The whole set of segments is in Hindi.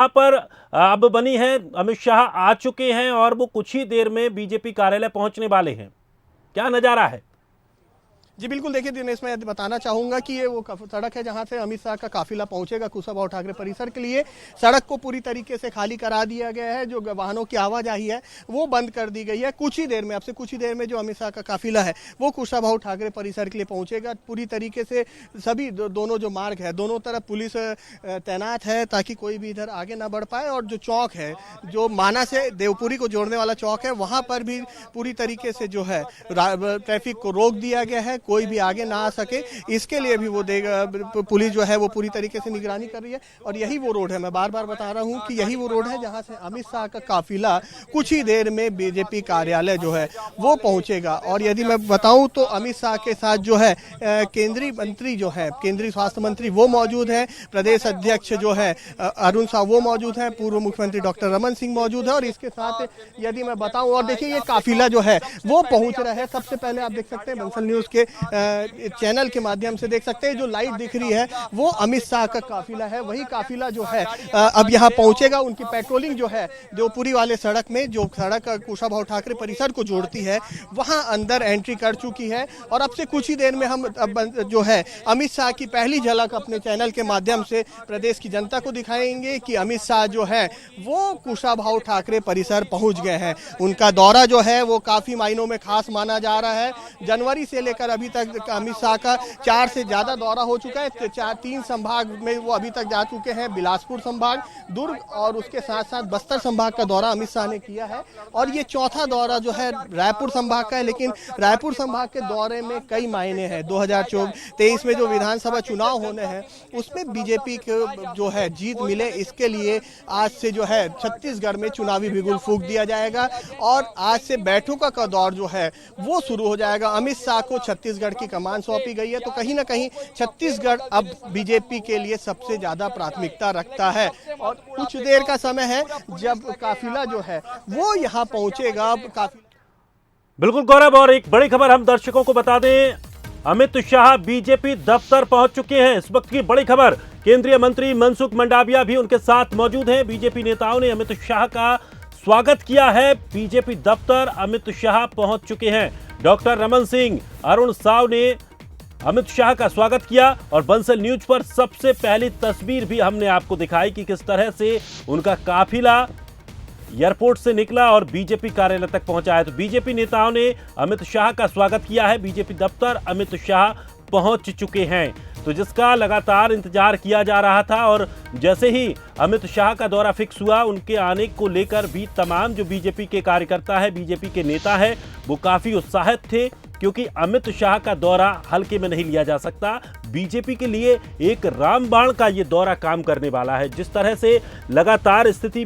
यहाँ पर अब बनी है, अमित शाह आ चुके हैं और वो कुछ ही देर में बीजेपी कार्यालय पहुंचने वाले हैं। क्या नजारा है? जी बिल्कुल, देखिए दिनेश, मैं बताना चाहूँगा कि ये वो सड़क है जहाँ से अमित शाह का काफिला पहुंचेगा कुशाभाऊ ठाकरे परिसर के लिए। सड़क को पूरी तरीके से खाली करा दिया गया है, जो वाहनों की आवाजाही है वो बंद कर दी गई है। कुछ ही देर में, अब से कुछ ही देर में जो अमित शाह का काफिला है वो कुशाभाऊ ठाकरे परिसर के लिए पहुंचेगा। पूरी तरीके से सभी दोनों जो मार्ग है, दोनों तरफ पुलिस तैनात है ताकि कोई भी इधर आगे ना बढ़ पाए। और जो चौक है, जो माना से देवपुरी को जोड़ने वाला चौक है, वहाँ पर भी पूरी तरीके से जो है ट्रैफिक को रोक दिया गया है, कोई भी आगे ना आ सके। इसके लिए भी वो पुलिस जो है वो पूरी तरीके से निगरानी कर रही है। और यही वो रोड है, मैं बार बार बता रहा हूँ कि यही वो रोड है जहाँ से अमित शाह का काफिला कुछ ही देर में बीजेपी कार्यालय जो है वो पहुंचेगा। और यदि मैं बताऊं तो अमित शाह के साथ जो है केंद्रीय मंत्री जो है, केंद्रीय स्वास्थ्य मंत्री वो मौजूद है, प्रदेश अध्यक्ष जो है अरुण साह वो मौजूद है, पूर्व मुख्यमंत्री डॉक्टर रमन सिंह मौजूद है। और इसके साथ यदि मैं बताऊं, और देखिए ये काफिला जो है वो पहुंच रहा है। सबसे पहले आप देख सकते हैं बंसल न्यूज के चैनल के माध्यम से देख सकते हैं, जो लाइट दिख रही है वो अमित शाह का काफिला है। वही काफिला जो है अब यहाँ पहुंचेगा। उनकी पेट्रोलिंग जो है देवपुरी वाले सड़क में, जो सड़क कुशाभाऊ ठाकरे परिसर को जोड़ती है, वहां अंदर एंट्री कर चुकी है। और अब से कुछ ही देर में हम जो है अमित शाह की पहली झलक अपने चैनल के माध्यम से प्रदेश की जनता को दिखाएंगे कि अमित शाह जो है वो कुशाभाऊ ठाकरे परिसर पहुंच गए हैं। उनका दौरा जो है वो काफी मायनों में खास माना जा रहा है। जनवरी से लेकर अभी तक अमित शाह का 4 से ज्यादा दौरा हो चुका है। 3 संभाग में वो अभी तक जा चुके हैं, बिलासपुर संभाग, दुर्ग और उसके साथ साथ बस्तर संभाग का दौरा अमित शाह ने किया है। और ये चौथा दौरा जो है रायपुर संभाग का है। लेकिन रायपुर संभाग के दौरे में कई मायने हैं। 2023 में जो विधानसभा चुनाव होने हैं उसमें बीजेपी को जो है जीत मिले, इसके लिए आज से जो है छत्तीसगढ़ में चुनावी बिगुल फूंक दिया जाएगा। और आज से बैठकों का दौर जो है वो शुरू हो जाएगा। अमित शाह को छत्तीसगढ़ की कमान सौंपी गई है, तो कहीं ना कहीं छत्तीसगढ़ अब बीजेपी के लिए सबसे ज्यादा प्राथमिकता रखता है। और कुछ देर का समय है जब काफिला जो है वो यहाँ पहुंचेगा। बिल्कुल गौरव, और एक बड़ी खबर हम दर्शकों को बता दें, अमित शाह बीजेपी दफ्तर पहुंच चुके हैं। इस वक्त की बड़ी खबर, केंद्रीय मंत्री मनसुख मंडाविया भी उनके साथ मौजूद हैं। बीजेपी नेताओं ने अमित शाह का स्वागत किया है। बीजेपी दफ्तर अमित शाह पहुंच चुके हैं। डॉक्टर रमन सिंह, अरुण साव ने अमित शाह का स्वागत किया। और बंसल न्यूज पर सबसे पहली तस्वीर भी हमने आपको दिखाई कि किस तरह से उनका काफिला एयरपोर्ट से निकला और बीजेपी कार्यालय तक पहुंचा है। तो बीजेपी नेताओं ने अमित शाह का स्वागत किया है। बीजेपी दफ्तर अमित शाह पहुंच चुके हैं, तो जिसका लगातार इंतजार किया जा रहा था। और जैसे ही अमित शाह का दौरा फिक्स हुआ, उनके आने को लेकर भी तमाम जो बीजेपी के कार्यकर्ता है, बीजेपी के नेता है, वो काफी उत्साहित थे, क्योंकि अमित शाह का दौरा हल्के में नहीं लिया जा सकता। बीजेपी के लिए एक रामबाण का ये दौरा काम करने वाला है। जिस तरह से लगातार स्थिति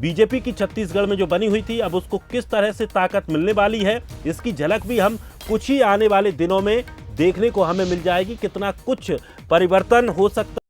बीजेपी की छत्तीसगढ़ में जो बनी हुई थी, अब उसको किस तरह से ताकत मिलने वाली है, इसकी झलक भी हम कुछ ही आने वाले दिनों में देखने को हमें मिल जाएगी। कितना कुछ परिवर्तन हो सकता